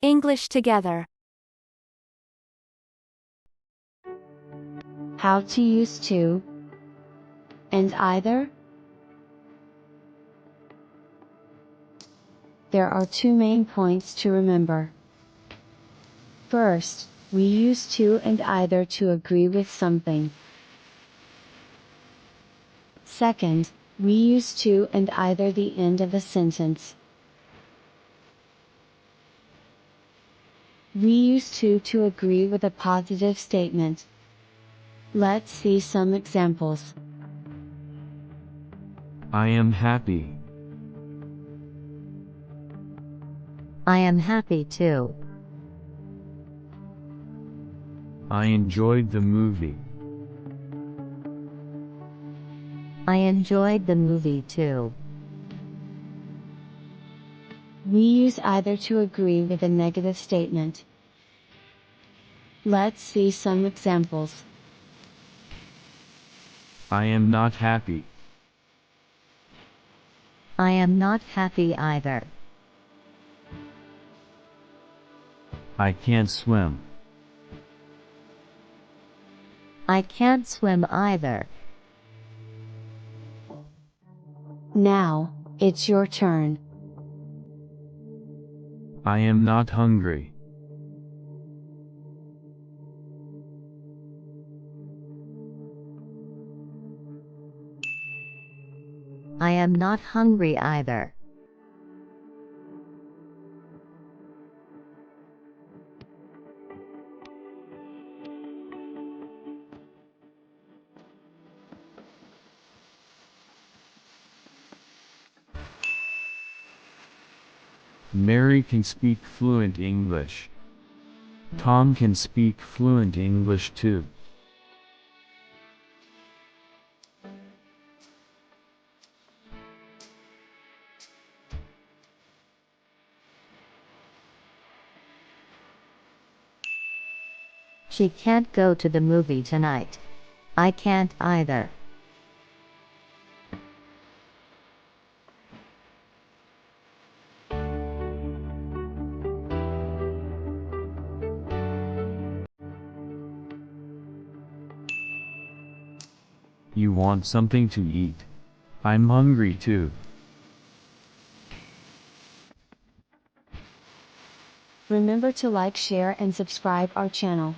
English together. How to use to and either. There are two main points to remember. First, we use to and either to agree with something. Second, we use to and either the end of a sentence. We use to agree with a positive statement. Let's see some examples. I am happy. I am happy too. I enjoyed the movie. I enjoyed the movie too. We use either to agree with a negative statement. Let's see some examples. I am not happy. I am not happy either. I can't swim. I can't swim either. Now, it's your turn. I am not hungry. I am not hungry either. Mary can speak fluent English. Tom can speak fluent English too. She can't go to the movie tonight. I can't either. You want something to eat? I'm hungry too. Remember to like, share, and subscribe our channel.